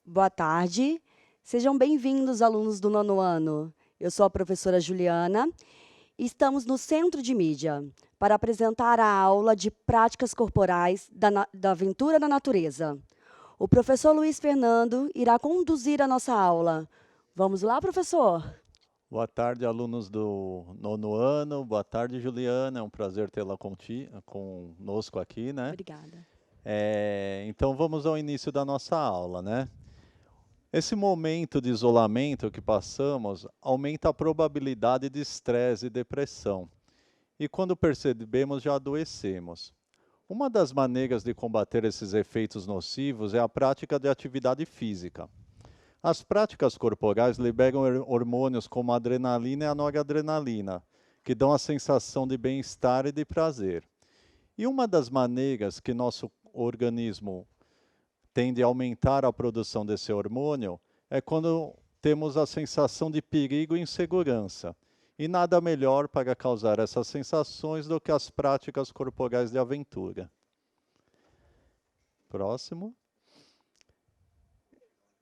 Boa tarde. Sejam bem-vindos, alunos do nono ano. Eu sou a professora Juliana e estamos no Centro de Mídia para apresentar a aula de Práticas Corporais da Aventura na Natureza. O professor Luiz Fernando irá conduzir a nossa aula. Vamos lá, professor? Boa tarde, alunos do nono ano. Boa tarde, Juliana. É um prazer tê-la conosco aqui, né? Obrigada. Então vamos ao início da nossa aula, né? Esse momento de isolamento que passamos aumenta a probabilidade de estresse e depressão. E quando percebemos, já adoecemos. Uma das maneiras de combater esses efeitos nocivos é a prática de atividade física. As práticas corporais liberam hormônios como a adrenalina e a noradrenalina, que dão a sensação de bem-estar e de prazer. E uma das maneiras que nosso organismo tende a aumentar a produção desse hormônio é quando temos a sensação de perigo e insegurança. E nada melhor para causar essas sensações do que as práticas corporais de aventura. Próximo.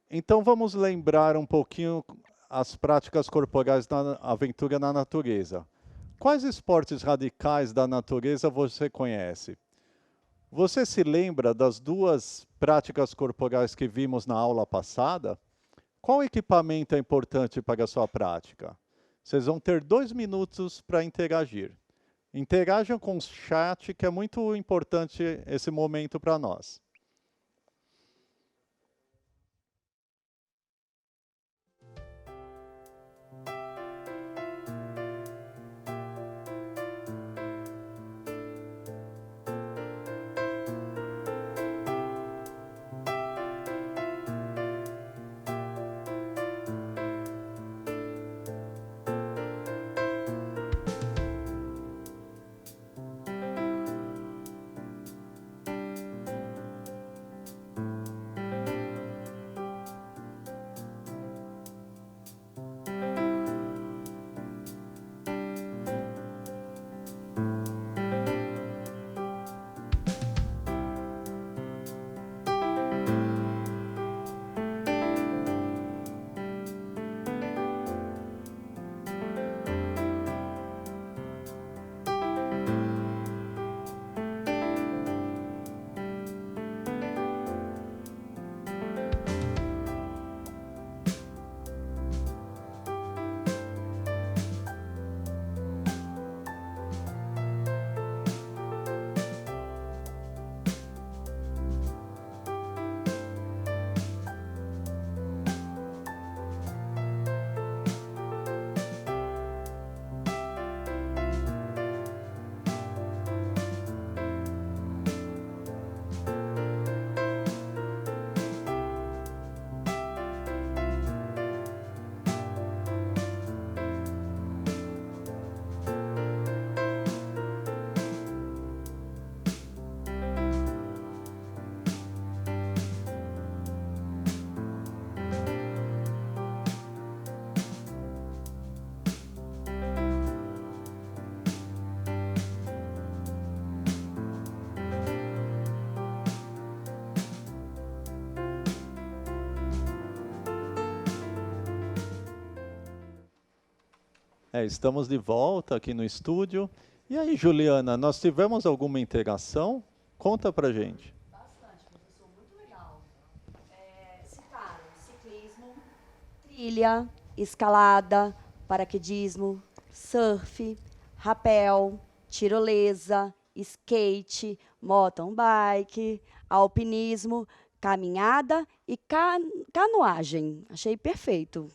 Então vamos lembrar um pouquinho as práticas corporais da aventura na natureza. Quais esportes radicais da natureza você conhece? Você se lembra das duas práticas corporais que vimos na aula passada? Qual equipamento é importante para a sua prática? Vocês vão ter 2 minutos para interagir. Interajam com o chat, que é muito importante esse momento para nós. Estamos de volta aqui no estúdio. E aí, Juliana, nós tivemos alguma interação? Conta pra gente. Bastante, professor. Muito legal. Citaram ciclismo, trilha, escalada, paraquedismo, surf, rapel, tirolesa, skate, mountain bike, alpinismo, caminhada e canoagem. Achei perfeito.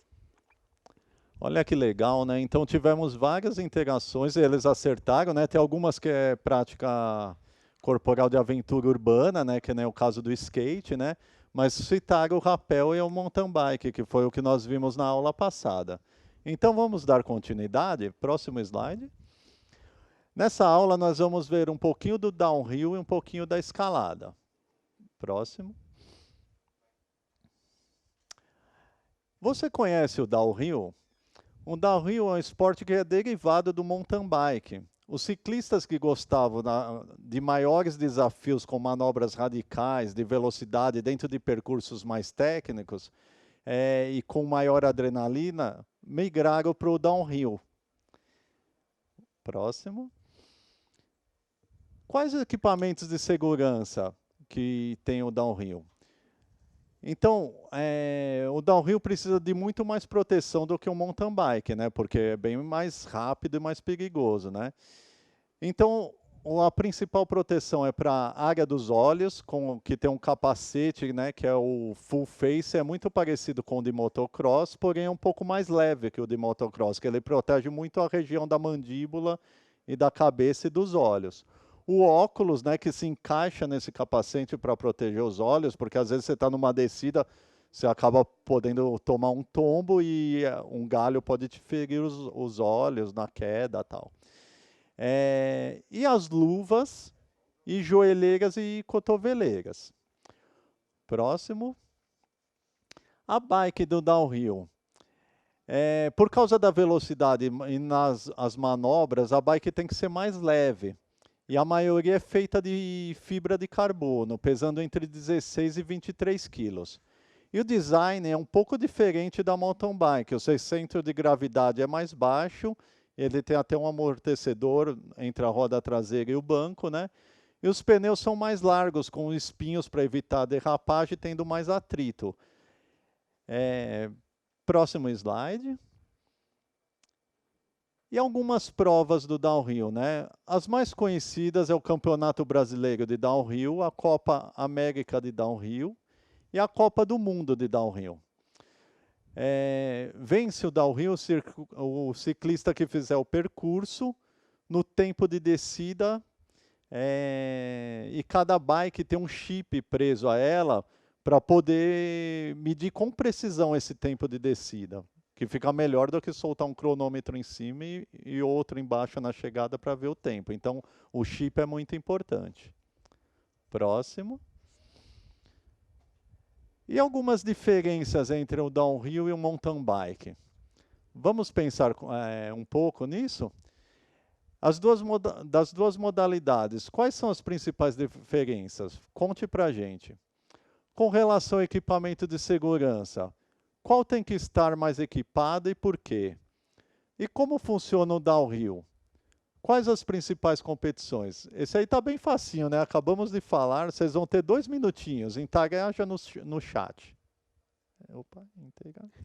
Olha que legal, né? Então tivemos várias interações, eles acertaram, né? Tem algumas que é prática corporal de aventura urbana, né? Que nem o caso do skate, né? Mas citaram o rapel e o mountain bike, que foi o que nós vimos na aula passada. Então vamos dar continuidade. Próximo slide. Nessa aula nós vamos ver um pouquinho do downhill e um pouquinho da escalada. Próximo. Você conhece o downhill? O downhill é um esporte que é derivado do mountain bike. os ciclistas que gostavam de maiores desafios com manobras radicais, de velocidade dentro de percursos mais técnicos e com maior adrenalina, migraram para o downhill. Próximo. Quais os equipamentos de segurança que tem o downhill? Então, o downhill precisa de muito mais proteção do que o mountain bike, né? Porque é bem mais rápido e mais perigoso, né? Então, a principal proteção é para a área dos olhos, que tem um capacete, né? Que é o full face, é muito parecido com o de motocross, porém é um pouco mais leve que o de motocross, que ele protege muito a região da mandíbula e da cabeça e dos olhos. O óculos, né, que se encaixa nesse capacete para proteger os olhos, porque às vezes você está numa descida, você acaba podendo tomar um tombo e um galho pode te ferir os olhos na queda e tal. E as luvas, e joelheiras e cotoveleiras. Próximo. A bike do downhill. Por causa da velocidade e as manobras, a bike tem que ser mais leve. E a maioria é feita de fibra de carbono, pesando entre 16 e 23 quilos. E o design é um pouco diferente da mountain bike. O seu centro de gravidade é mais baixo, ele tem até um amortecedor entre a roda traseira e o banco, né? E os pneus são mais largos, com espinhos para evitar derrapagem, tendo mais atrito. Próximo slide. E algumas provas do downhill, né? As mais conhecidas é o Campeonato Brasileiro de Downhill, a Copa América de Downhill e a Copa do Mundo de Downhill. Vence o downhill o ciclista que fizer o percurso no tempo de descida e cada bike tem um chip preso a ela para poder medir com precisão esse tempo de descida, que fica melhor do que soltar um cronômetro em cima e outro embaixo na chegada para ver o tempo. Então, o chip é muito importante. Próximo. E algumas diferenças entre o downhill e o mountain bike. Vamos pensar um pouco nisso? Das duas modalidades, quais são as principais diferenças? Conte para a gente. Com relação ao equipamento de segurança, qual tem que estar mais equipado e por quê? E como funciona o downhill? Quais as principais competições? Esse aí está bem facinho, né? Acabamos de falar, vocês vão ter 2 minutinhos. Interaja no chat. Opa, interaja.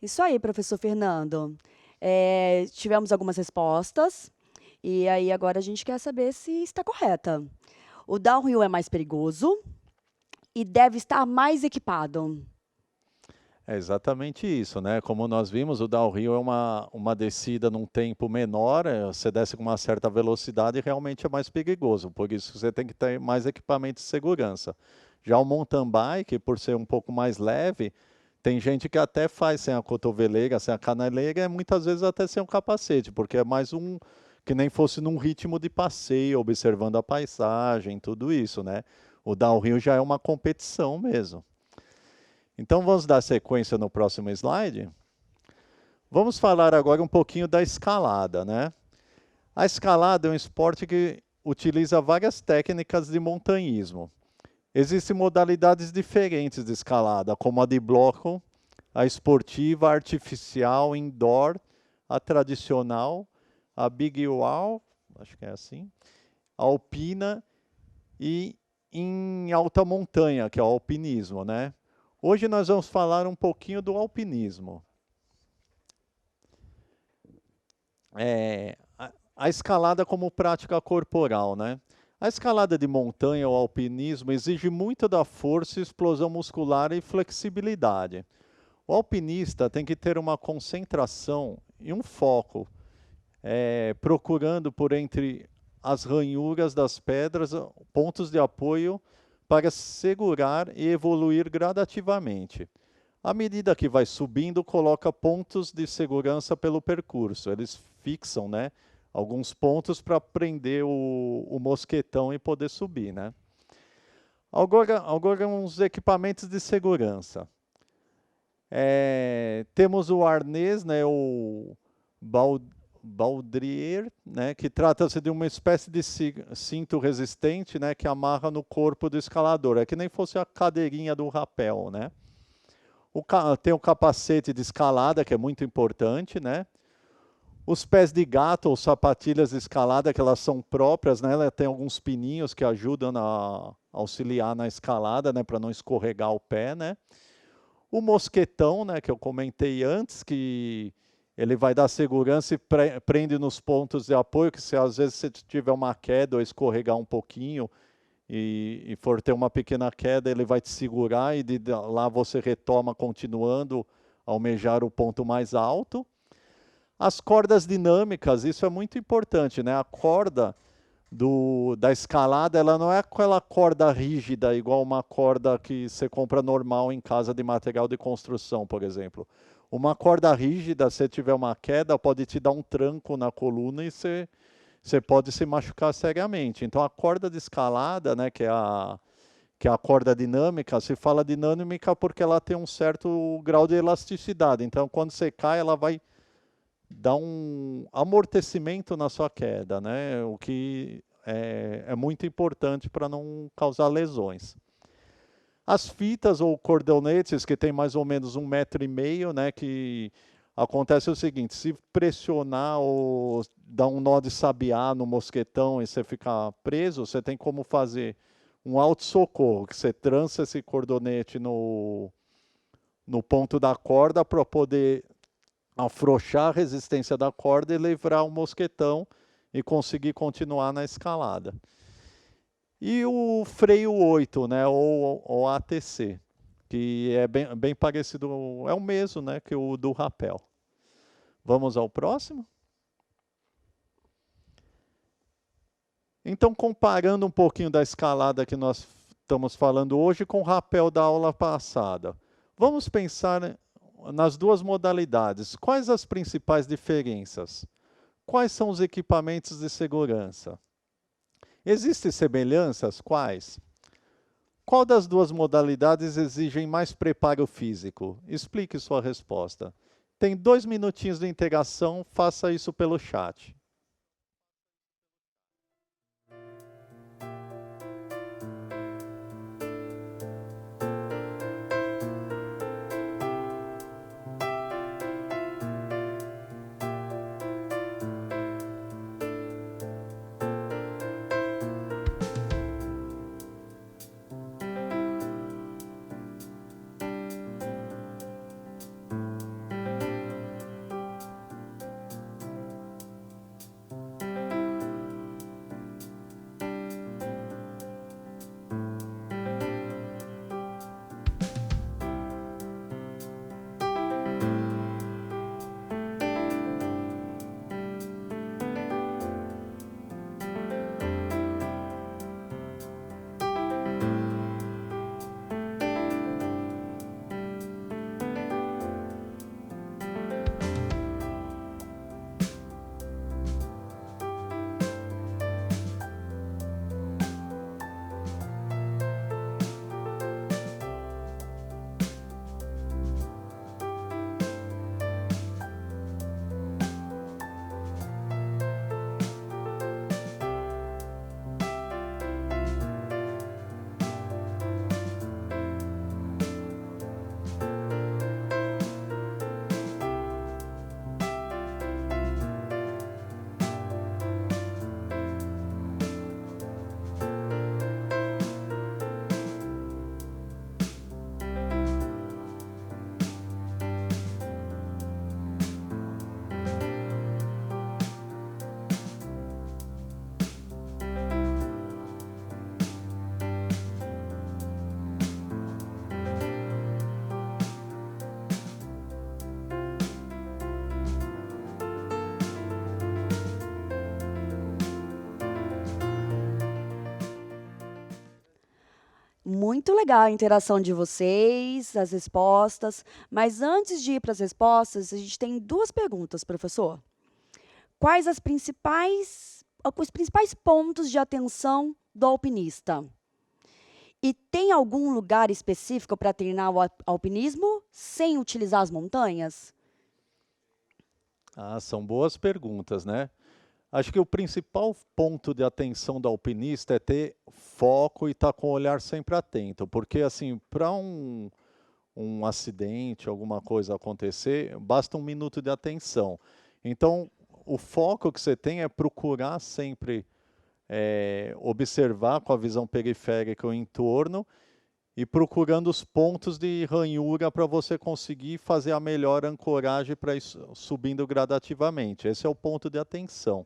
Isso aí, professor Fernando. Tivemos algumas respostas, e aí agora a gente quer saber se está correta. O downhill é mais perigoso e deve estar mais equipado. É exatamente isso, né? Como nós vimos, o downhill é uma descida num tempo menor, você desce com uma certa velocidade e realmente é mais perigoso, por isso você tem que ter mais equipamento de segurança. Já o mountain bike, por ser um pouco mais leve, tem gente que até faz sem a cotoveleira, sem a caneleira, e muitas vezes até sem o capacete, porque é mais que nem fosse num ritmo de passeio, observando a paisagem, tudo isso, né? O downhill já é uma competição mesmo. Então vamos dar sequência no próximo slide? Vamos falar agora um pouquinho da escalada, né? A escalada é um esporte que utiliza várias técnicas de montanhismo. Existem modalidades diferentes de escalada, como a de bloco, a esportiva, a artificial, indoor, a tradicional, a big wall, acho que é assim, a alpina e em alta montanha, que é o alpinismo, né? Hoje nós vamos falar um pouquinho do alpinismo. A escalada como prática corporal, né? A escalada de montanha ou alpinismo exige muito da força, explosão muscular e flexibilidade. O alpinista tem que ter uma concentração e um foco, procurando por entre as ranhuras das pedras pontos de apoio para segurar e evoluir gradativamente. À medida que vai subindo, coloca pontos de segurança pelo percurso. Eles fixam, né, alguns pontos para prender o mosquetão e poder subir, né? Agora uns equipamentos de segurança. Temos o arnês, né, o baudrier, né, que trata-se de uma espécie de cinto resistente, né, que amarra no corpo do escalador. É que nem fosse a cadeirinha do rapel, né? Tem o capacete de escalada, que é muito importante, né? Os pés de gato ou sapatilhas de escalada, que elas são próprias, né? Ela tem alguns pininhos que ajudam a auxiliar na escalada, né? Para não escorregar o pé, né? O mosquetão, né? Que eu comentei antes, que ele vai dar segurança e prende nos pontos de apoio, que se às vezes você tiver uma queda ou escorregar um pouquinho, e for ter uma pequena queda, ele vai te segurar e de lá você retoma continuando a almejar o ponto mais alto. As cordas dinâmicas, isso é muito importante, né? A corda da escalada, ela não é aquela corda rígida, igual uma corda que você compra normal em casa de material de construção, por exemplo. Uma corda rígida, se tiver uma queda, pode te dar um tranco na coluna e você pode se machucar seriamente. Então, a corda de escalada, né, que é a corda dinâmica, se fala dinâmica porque ela tem um certo grau de elasticidade. Então, quando você cai, ela vai dar um amortecimento na sua queda, né, o que é muito importante para não causar lesões. As fitas ou cordonetes, que tem mais ou menos 1,5 m, né, que acontece o seguinte, se pressionar ou dar um nó de sabiá no mosquetão e você ficar preso, você tem como fazer um auto-socorro, que você trança esse cordonete no ponto da corda para poder afrouxar a resistência da corda e livrar o mosquetão e conseguir continuar na escalada. E o freio 8, né, ou ATC, que é bem parecido, é o mesmo, né, que o do rapel. Vamos ao próximo? Então, comparando um pouquinho da escalada que nós estamos falando hoje com o rapel da aula passada. Vamos pensar nas duas modalidades. Quais as principais diferenças? Quais são os equipamentos de segurança? Existem semelhanças? Quais? Qual das duas modalidades exigem mais preparo físico? Explique sua resposta. Tem 2 minutinhos de interação, faça isso pelo chat. Muito legal a interação de vocês, as respostas. Mas antes de ir para as respostas, a gente tem duas perguntas, professor. Quais os principais pontos de atenção do alpinista? E tem algum lugar específico para treinar o alpinismo sem utilizar as montanhas? Ah, são boas perguntas, né? Acho que o principal ponto de atenção do alpinista é ter foco e estar com o olhar sempre atento, porque assim, para um acidente, alguma coisa acontecer, basta um minuto de atenção. Então, o foco que você tem é procurar sempre observar com a visão periférica o entorno e procurando os pontos de ranhura para você conseguir fazer a melhor ancoragem para ir subindo gradativamente. Esse é o ponto de atenção.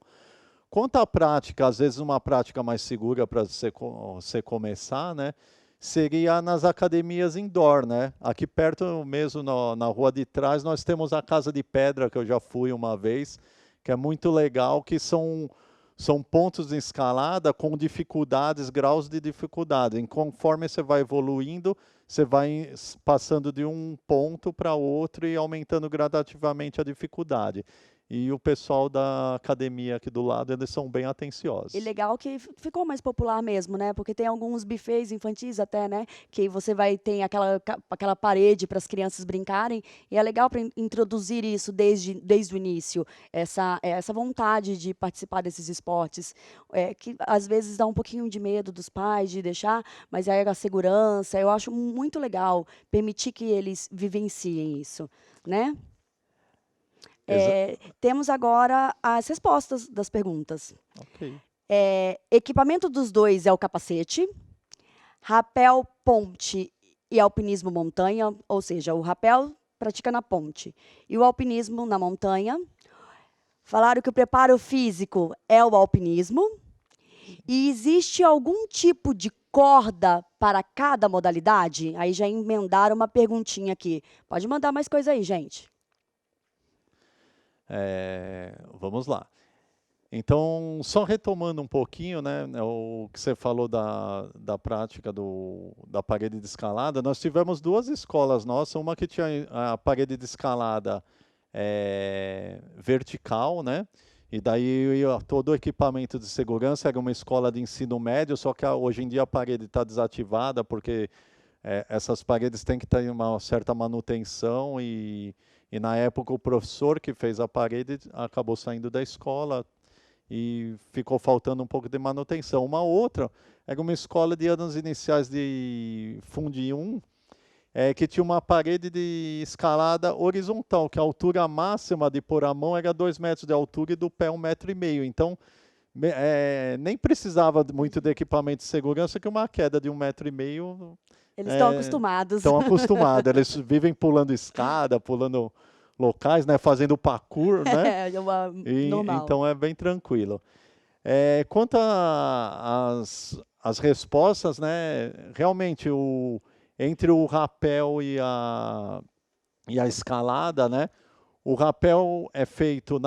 Quanto à prática, às vezes uma prática mais segura para você começar, né, seria nas academias indoor, né? Aqui perto mesmo, na rua de trás, nós temos a Casa de Pedra, que eu já fui uma vez, que é muito legal, que são pontos de escalada com dificuldades, graus de dificuldade. E conforme você vai evoluindo, você vai passando de um ponto para outro e aumentando gradativamente a dificuldade. E o pessoal da academia aqui do lado, eles são bem E atenciosos. legal que ficou mais popular mesmo, né? Porque tem alguns buffets infantis até, né? Que você tem aquela parede para as crianças brincarem. E é legal para introduzir isso desde o início. Essa vontade de participar desses esportes. Que às vezes dá um pouquinho de medo dos pais de deixar, mas aí a segurança. Eu acho muito legal permitir que eles vivenciem isso, né? Exa Temos agora as respostas das perguntas. ok. Equipamento dos dois é o capacete, rapel, ponte e alpinismo montanha, ou seja, o rapel pratica na ponte e o alpinismo na montanha. Falaram que o preparo físico é o alpinismo. E existe algum tipo de corda para cada modalidade? Aí já emendaram uma perguntinha aqui. Pode mandar mais coisa aí, gente. Vamos lá. Então, só retomando um pouquinho, né, o que você falou da prática da parede de escalada, nós tivemos duas escolas nossas, uma que tinha a parede de escalada vertical, né, e daí todo o equipamento de segurança era uma escola de ensino médio, só que hoje em dia a parede está desativada, porque essas paredes têm que ter uma certa manutenção e na época o professor que fez a parede acabou saindo da escola, e ficou faltando um pouco de manutenção. Uma outra era uma escola de anos iniciais de Fundi 1, que tinha uma parede de escalada horizontal, que a altura máxima de pôr a mão era 2 metros de altura e do pé 1,5 m. Então, nem precisava muito de equipamento de segurança, que uma queda de 1,5 m Eles estão acostumados. estão acostumados. Eles vivem pulando escada, pulando locais, né, fazendo parkour, né? Normal. Então é bem tranquilo. Quanto às respostas, né, realmente entre o rapel e a escalada, né, o rapel é feito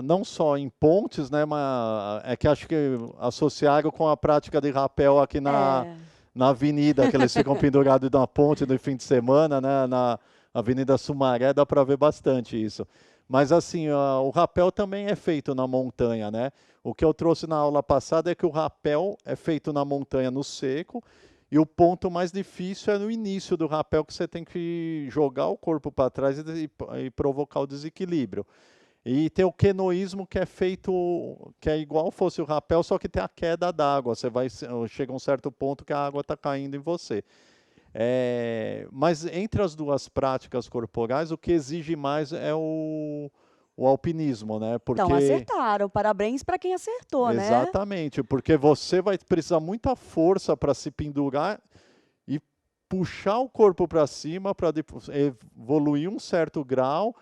não só em pontes, né, mas é que acho que associaram com a prática de rapel aqui na avenida, que eles ficam pendurados na ponte no fim de semana, né, na Avenida Sumaré, dá para ver bastante isso. Mas assim, o rapel também é feito na montanha, né? O que eu trouxe na aula passada é que o rapel é feito na montanha no seco, e o ponto mais difícil é no início do rapel, que você tem que jogar o corpo para trás e provocar o desequilíbrio. E tem o quenoísmo, que é feito, que é igual fosse o rapel, só que tem a queda d'água. Chega a um certo ponto que a água está caindo em você. Mas entre as duas práticas corporais, o que exige mais é o alpinismo, né? Então, acertaram. Parabéns para quem acertou, né? Exatamente, porque você vai precisar muita força para se pendurar e puxar o corpo para cima para evoluir um certo grau,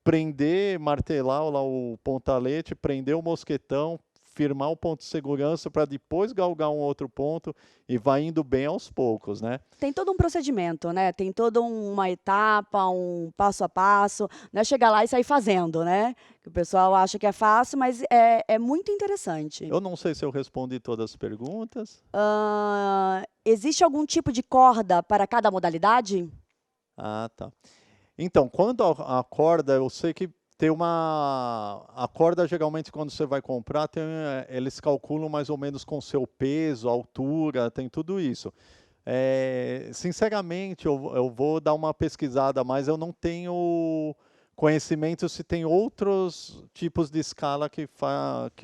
prender, martelar lá o pontalete, prender o mosquetão, firmar o ponto de segurança para depois galgar um outro ponto e vai indo bem aos poucos, né? Tem todo um procedimento, né? Tem toda uma etapa, um passo a passo. Não é chegar lá e sair fazendo, né? Que o pessoal acha que é fácil, mas é muito interessante. Eu não sei se eu respondi todas as perguntas. Existe algum tipo de corda para cada modalidade? Ah, tá. Então, quando a corda, eu sei que tem uma... A corda, geralmente, quando você vai comprar, eles calculam mais ou menos com seu peso, altura, tem tudo isso. Sinceramente, eu vou dar uma pesquisada, mas eu não tenho conhecimento se tem outros tipos de escala que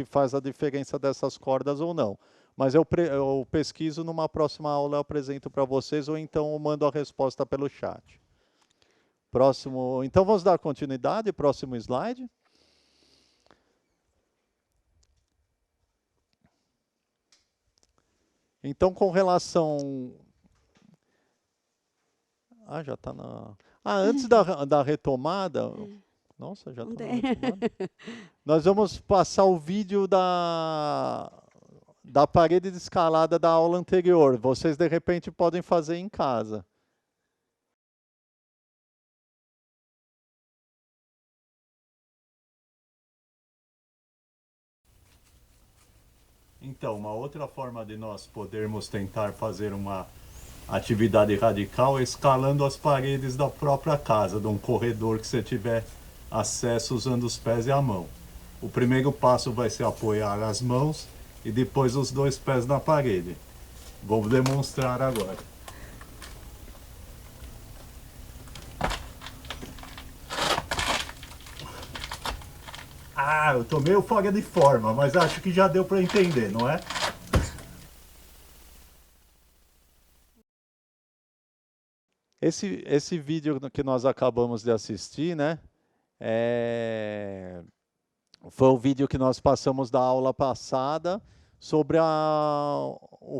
faz a diferença dessas cordas ou não. Mas eu pesquiso, numa próxima aula eu apresento para vocês, ou então eu mando a resposta pelo chat. Próximo, então vamos dar continuidade, próximo slide. Então, com relação... já está na... antes da retomada... Nossa, já está na retomada. Nós vamos passar o vídeo da parede de escalada da aula anterior. Vocês, de repente, podem fazer em casa. Então, uma outra forma de nós podermos tentar fazer uma atividade radical é escalando as paredes da própria casa, de um corredor que você tiver acesso usando os pés e a mão. O primeiro passo vai ser apoiar as mãos e depois os dois pés na parede. Vou demonstrar agora. Eu tô meio fora de forma, mas acho que já deu para entender, não é? Esse vídeo que nós acabamos de assistir, né? Foi o vídeo que nós passamos da aula passada sobre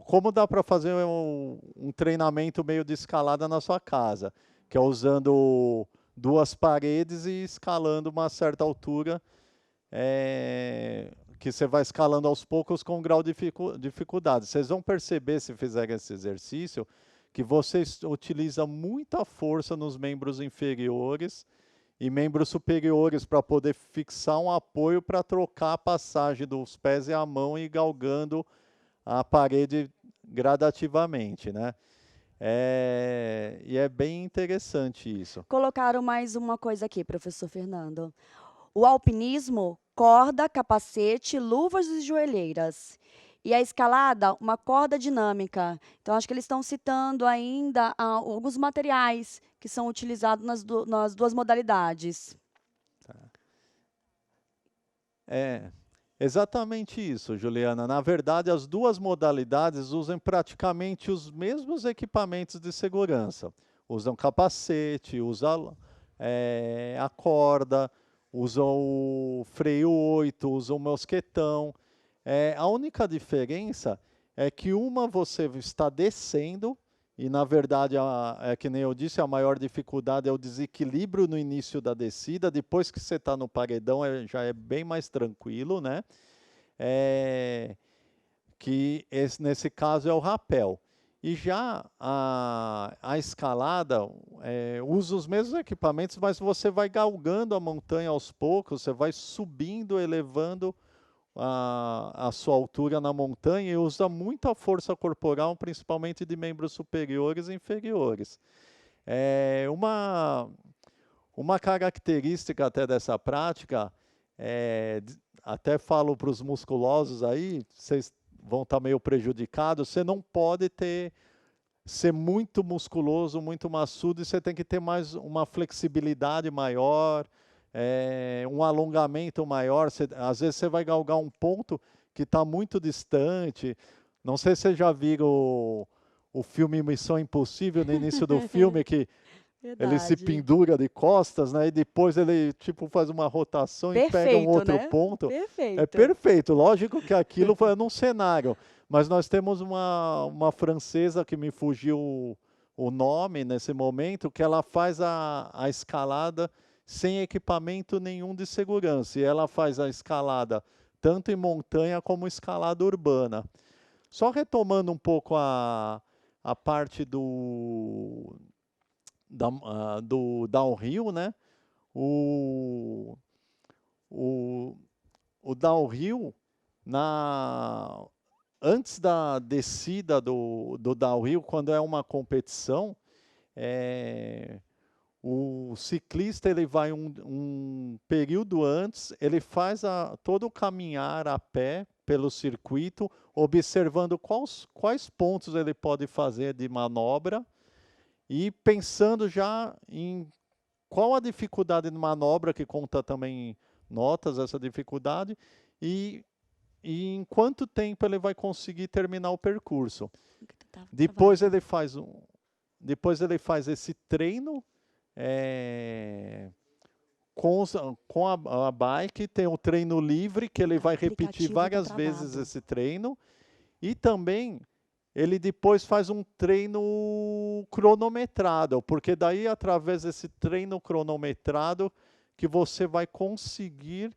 como dá para fazer um treinamento meio de escalada na sua casa, que é usando duas paredes e escalando uma certa altura, que você vai escalando aos poucos com um grau de dificuldade. Vocês vão perceber, se fizerem esse exercício, que você utiliza muita força nos membros inferiores e membros superiores para poder fixar um apoio para trocar a passagem dos pés e a mão e ir galgando a parede gradativamente, né? E é bem interessante isso. Colocaram mais uma coisa aqui, professor Fernando. O alpinismo, corda, capacete, luvas e joelheiras. E a escalada, uma corda dinâmica. Então, acho que eles estão citando ainda alguns materiais que são utilizados nas duas modalidades. Exatamente isso, Juliana. Na verdade, as duas modalidades usam praticamente os mesmos equipamentos de segurança. Usam capacete, usam a corda, usam o freio 8, usam o mosquetão. A única diferença é que uma você está descendo, e na verdade, que nem eu disse, a maior dificuldade é o desequilíbrio no início da descida. Depois que você está no paredão, já é bem mais tranquilo, né? Nesse caso é o rapel. E já a escalada usa os mesmos equipamentos, mas você vai galgando a montanha aos poucos, você vai subindo, elevando a sua altura na montanha e usa muita força corporal, principalmente de membros superiores e inferiores. Uma característica até dessa prática, até falo para os musculosos aí, vocês vão estar meio prejudicados, você não pode ser muito musculoso, muito maçudo, e você tem que ter mais uma flexibilidade maior, um alongamento maior. Às vezes você vai galgar um ponto que está muito distante. Não sei se vocês já viram o filme Missão Impossível, no início do filme, que ele se pendura de costas, né? E depois ele tipo faz uma rotação e pega um outro ponto. Perfeito. É perfeito. Lógico que aquilo foi num cenário. Mas nós temos uma francesa que me fugiu o nome nesse momento, que ela faz a escalada sem equipamento nenhum de segurança. E ela faz a escalada tanto em montanha como escalada urbana. Só retomando um pouco a parte do downhill, né? O, o, o downhill, antes da descida do downhill, quando é uma competição, o ciclista ele vai um período antes, ele faz todo o caminhar a pé pelo circuito, observando quais pontos ele pode fazer de manobra e pensando já em qual a dificuldade de manobra, que conta também notas essa dificuldade, e em quanto tempo ele vai conseguir terminar o percurso. Depois ele faz esse treino com a bike, tem o treino livre, que ele vai repetir várias vezes esse treino, e também ele depois faz um treino cronometrado, porque daí, através desse treino cronometrado, que você vai conseguir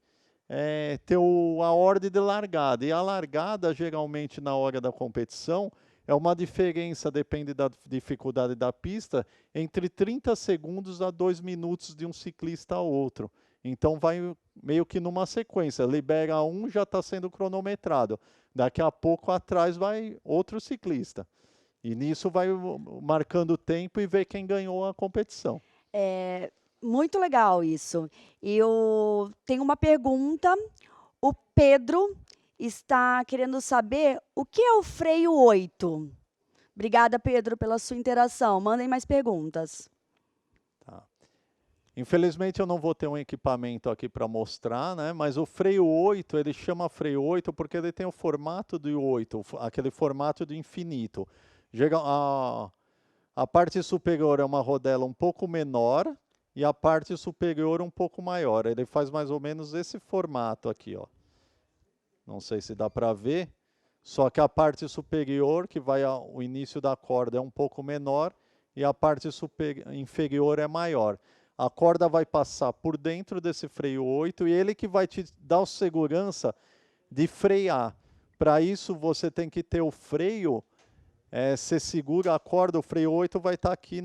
ter a ordem de largada. E a largada, geralmente, na hora da competição, é uma diferença, depende da dificuldade da pista, entre 30 segundos a 2 minutos de um ciclista a outro. Então, vai meio que numa sequência. Libera um, já está sendo cronometrado. Daqui a pouco, atrás, vai outro ciclista. E nisso vai marcando o tempo e ver quem ganhou a competição. Muito legal isso. Eu tenho uma pergunta. O Pedro está querendo saber o que é o freio 8. Obrigada, Pedro, pela sua interação. Mandem mais perguntas. Tá. Infelizmente, eu não vou ter um equipamento aqui para mostrar, né? Mas o freio 8, ele chama freio 8 porque ele tem o formato do 8, aquele formato do infinito. A parte superior é uma rodela um pouco menor e a parte superior um pouco maior. Ele faz mais ou menos esse formato aqui, ó. Não sei se dá para ver, só que a parte superior, que vai ao início da corda, é um pouco menor e a parte inferior é maior. A corda vai passar por dentro desse freio 8 e ele que vai te dar segurança de frear. Para isso, você tem que ter o freio, você segura a corda, o freio 8 vai estar aqui,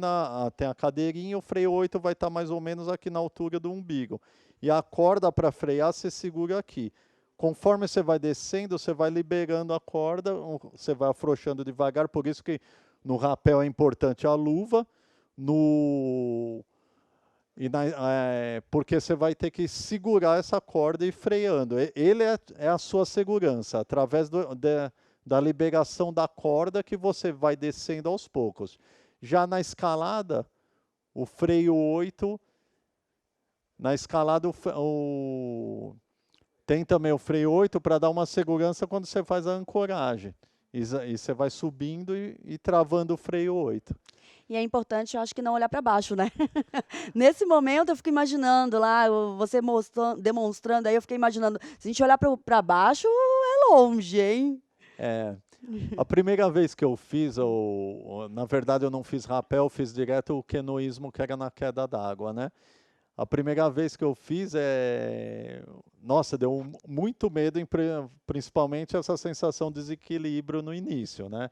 tem a cadeirinha, o freio 8 vai estar mais ou menos aqui na altura do umbigo. E a corda para frear, você segura aqui. Conforme você vai descendo, você vai liberando a corda, você vai afrouxando devagar, por isso que no rapel é importante a luva, porque você vai ter que segurar essa corda e ir freando. Ele é a sua segurança, através da liberação da corda que você vai descendo aos poucos. Já na escalada, o freio 8, na escalada tem também o freio 8 para dar uma segurança quando você faz a ancoragem. E você vai subindo e travando o freio 8. E é importante, eu acho que não olhar para baixo, né? Nesse momento, eu fico imaginando lá, você demonstrando, aí eu fiquei imaginando, se a gente olhar para baixo, é longe, hein? A primeira vez que eu fiz, na verdade eu não fiz rapel, eu fiz direto o quenoísmo, que era na queda d'água, né? A primeira vez que eu fiz, nossa, deu muito medo, principalmente essa sensação de desequilíbrio no início, né?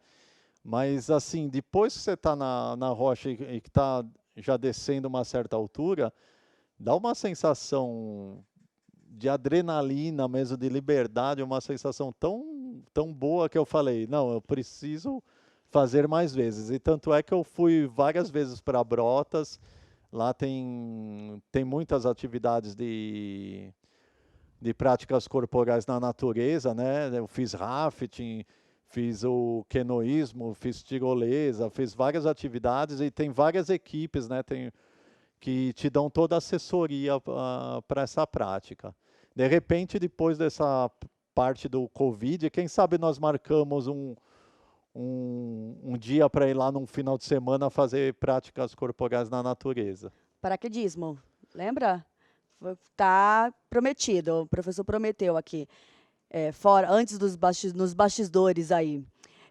Mas, assim, depois que você está na rocha e que está já descendo uma certa altura, dá uma sensação de adrenalina mesmo, de liberdade, uma sensação tão boa que eu falei, não, eu preciso fazer mais vezes. E tanto é que eu fui várias vezes para Brotas, lá tem muitas atividades de práticas corporais na natureza, né? Eu fiz rafting, fiz o quenoísmo, fiz tirolesa, fiz várias atividades e tem várias equipes, né? Que te dão toda a assessoria para essa prática. De repente, depois dessa parte do Covid, quem sabe nós marcamos um dia para ir lá num final de semana fazer práticas corporais na natureza. Paraquedismo, lembra? Está prometido, o professor prometeu aqui, antes nos bastidores aí.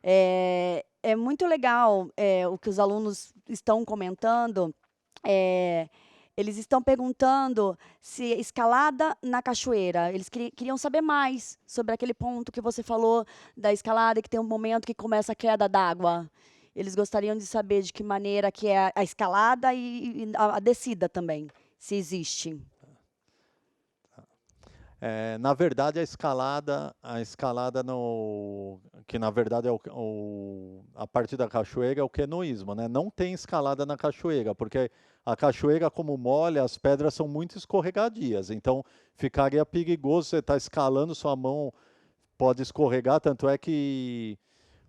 É muito legal o que os alunos estão comentando. Eles estão perguntando se escalada na cachoeira. Eles queriam saber mais sobre aquele ponto que você falou da escalada, que tem um momento que começa a queda d'água. Eles gostariam de saber de que maneira que é a escalada e a descida também, se existe. Na verdade, a escalada que na verdade é a parte da cachoeira é o quenoísmo, né? Não tem escalada na cachoeira, porque a cachoeira, como molha, as pedras são muito escorregadias. Então, ficaria perigoso você estar escalando, sua mão pode escorregar. Tanto é que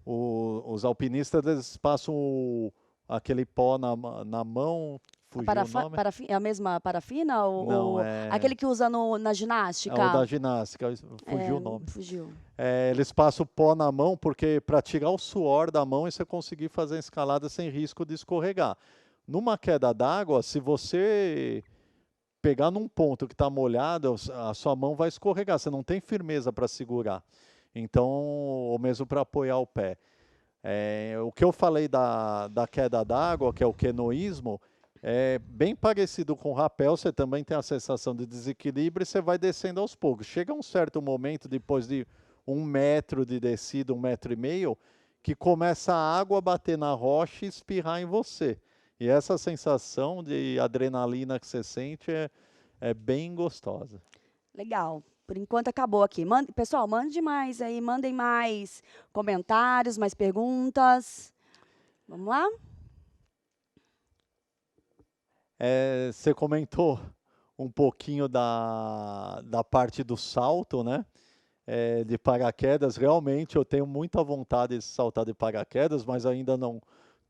os alpinistas eles passam aquele pó na mão, fugiu o nome? É a mesma parafina Não, ou aquele que usa na é o da ginástica? ginástica, fugiu o nome. Fugiu. Eles passam pó na mão porque para tirar o suor da mão e você conseguir fazer a escalada sem risco de escorregar. Numa queda d'água, se você pegar num ponto que está molhado, a sua mão vai escorregar, você não tem firmeza para segurar. Então, ou mesmo para apoiar o pé. O que eu falei da queda d'água, que é o quenoísmo, é bem parecido com o rapel. Você também tem a sensação de desequilíbrio e você vai descendo aos poucos. Chega um certo momento, depois de 1 metro de descida, 1,5 metros, que começa a água a bater na rocha e espirrar em você. E essa sensação de adrenalina que você sente é bem gostosa. Legal. Por enquanto acabou aqui. Pessoal, mande mais aí, mandem mais comentários, mais perguntas. Vamos lá? Você comentou um pouquinho da parte do salto, né? De paraquedas. Realmente eu tenho muita vontade de saltar de paraquedas, mas ainda não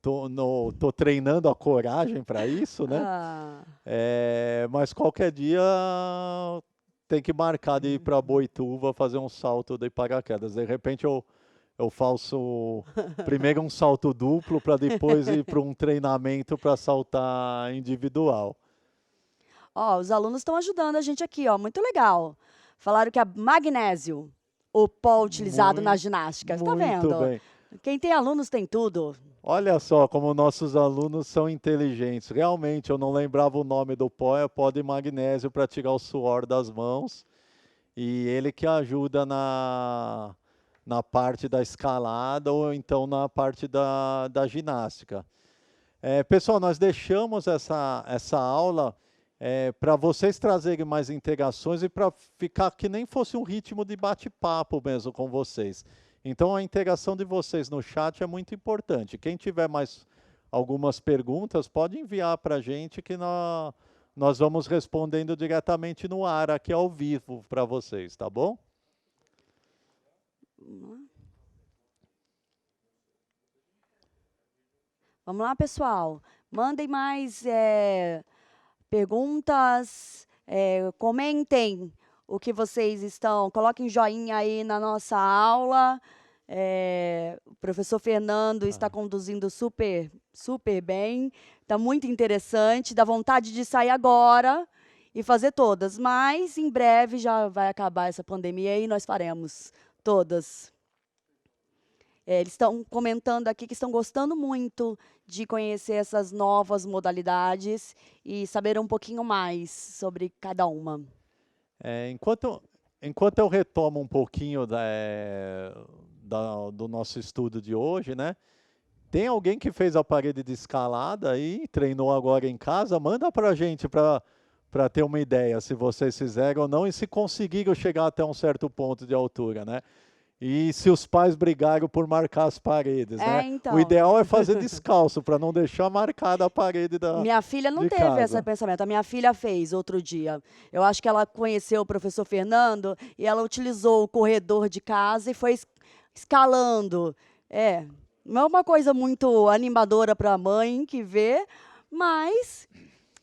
tô treinando a coragem para isso, né? Ah, Mas qualquer dia tem que marcar de ir para Boituva fazer um salto de paraquedas. De repente eu faço primeiro um salto duplo para depois ir para um treinamento para saltar individual. ó, os alunos estão ajudando a gente aqui, ó, muito legal. Falaram que é magnésio, o pó utilizado na ginástica. Está Muito vendo? bem. Quem tem alunos tem tudo. Olha só como nossos alunos são inteligentes. Realmente, eu não lembrava o nome do pó, é pó de magnésio para tirar o suor das mãos. E ele que ajuda na parte da escalada ou então na parte da ginástica. Pessoal, nós deixamos essa aula para vocês trazerem mais integrações e para ficar que nem fosse um ritmo de bate-papo mesmo com vocês. Então, a integração de vocês no chat é muito importante. Quem tiver mais algumas perguntas, pode enviar para a gente que nós vamos respondendo diretamente no ar, aqui ao vivo para vocês, tá bom? Vamos lá, pessoal. Mandem mais perguntas, comentem o que vocês estão. Coloquem joinha aí na nossa aula. O professor Fernando está conduzindo super, super bem. Está muito interessante. Dá vontade de sair agora e fazer todas. Mas em breve já vai acabar essa pandemia e nós faremos todas. Eles estão comentando aqui que estão gostando muito de conhecer essas novas modalidades e saber um pouquinho mais sobre cada uma. Enquanto eu retomo um pouquinho do nosso estudo de hoje, né? Tem alguém que fez a parede de escalada e treinou agora em casa? Manda para a gente para ter uma ideia se vocês fizeram ou não e se conseguiram chegar até um certo ponto de altura, né? E se os pais brigaram por marcar as paredes, né? Então. O ideal é fazer descalço, para não deixar marcada a parede Minha filha não teve esse pensamento. A minha filha fez outro dia. Eu acho que ela conheceu o professor Fernando e ela utilizou o corredor de casa e foi escalando. Não é uma coisa muito animadora para a mãe que vê, mas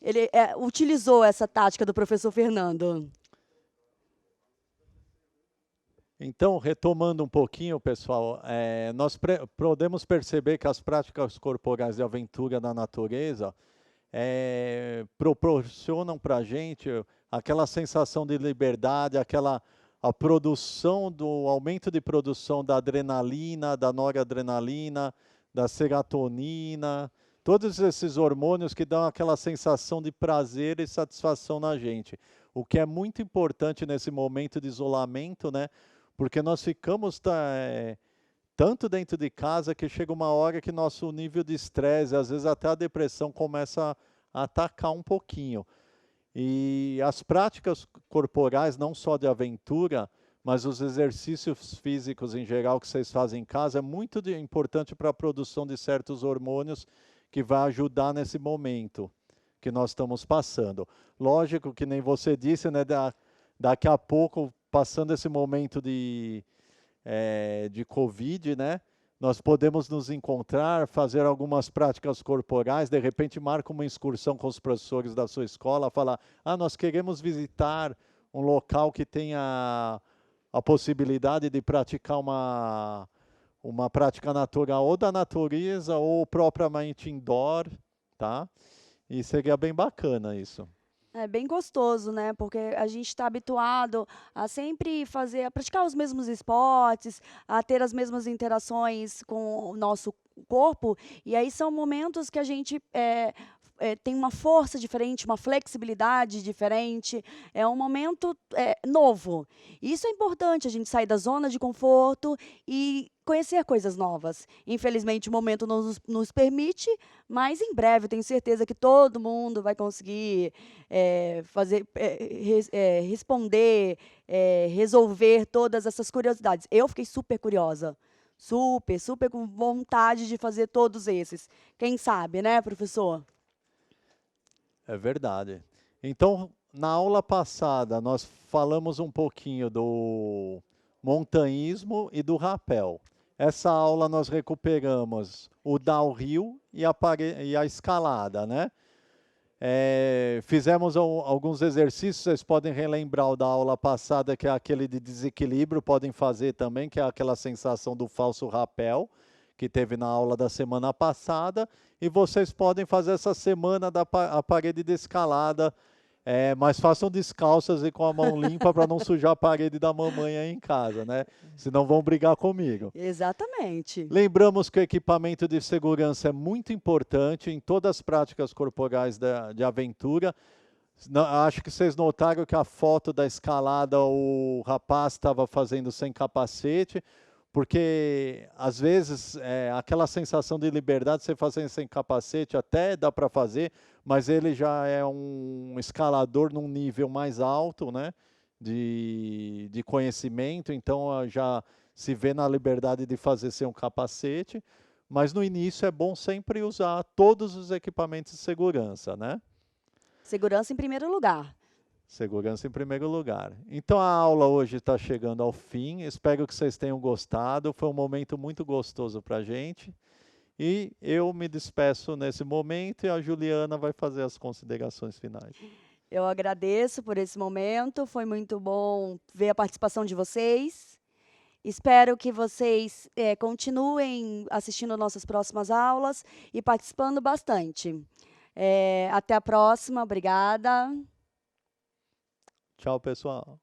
ele utilizou essa tática do professor Fernando. Então, retomando um pouquinho, pessoal, nós podemos perceber que as práticas corporais de aventura na natureza proporcionam para a gente aquela sensação de liberdade, a produção aumento de produção da adrenalina, da noradrenalina, da serotonina, Todos esses hormônios que dão aquela sensação de prazer e satisfação na gente. O que é muito importante nesse momento de isolamento, né? Porque nós ficamos tanto dentro de casa que chega uma hora que nosso nível de estresse, às vezes até a depressão começa a atacar um pouquinho. E as práticas corporais, não só de aventura, mas os exercícios físicos em geral que vocês fazem em casa, é muito importante para a produção de certos hormônios que vai ajudar nesse momento que nós estamos passando. Lógico que nem você disse, né, daqui a pouco, passando esse momento de Covid, né, nós podemos nos encontrar, fazer algumas práticas corporais, de repente marca uma excursão com os professores da sua escola, falar, nós queremos visitar um local que tenha a possibilidade de praticar uma prática natural ou da natureza ou propriamente indoor, tá? E seria bem bacana isso. É bem gostoso, né? Porque a gente está habituado a sempre a praticar os mesmos esportes, a ter as mesmas interações com o nosso corpo, e aí são momentos que a gente tem uma força diferente, uma flexibilidade diferente, é um momento novo. E isso é importante, a gente sair da zona de conforto e conhecer coisas novas. Infelizmente, o momento não nos permite, mas em breve eu tenho certeza que todo mundo vai conseguir responder, resolver todas essas curiosidades. Eu fiquei super curiosa, super, super com vontade de fazer todos esses. Quem sabe, né, professor? É verdade. Então, na aula passada, nós falamos um pouquinho do montanhismo e do rapel. Essa aula nós recuperamos o downhill e a escalada, né? Fizemos alguns exercícios, vocês podem relembrar o da aula passada, que é aquele de desequilíbrio, podem fazer também, que é aquela sensação do falso rapel, que teve na aula da semana passada, e vocês podem fazer essa semana a parede de escalada, mas façam descalças e com a mão limpa para não sujar a parede da mamãe aí em casa, né? Senão vão brigar comigo. Exatamente. Lembramos que o equipamento de segurança é muito importante em todas as práticas corporais de aventura. Acho que vocês notaram que a foto da escalada o rapaz estava fazendo sem capacete, porque às vezes aquela sensação de liberdade, você fazendo sem capacete até dá para fazer, mas ele já é um escalador num nível mais alto, né, de conhecimento, então já se vê na liberdade de fazer sem um capacete, mas no início é bom sempre usar todos os equipamentos de segurança, né? Segurança em primeiro lugar. Segurança em primeiro lugar. Então a aula hoje está chegando ao fim. Espero que vocês tenham gostado. Foi um momento muito gostoso para a gente. E eu me despeço nesse momento e a Juliana vai fazer as considerações finais. Eu agradeço por esse momento. Foi muito bom ver a participação de vocês. Espero que vocês continuem assistindo nossas próximas aulas e participando bastante. Até a próxima. Obrigada. Tchau, pessoal.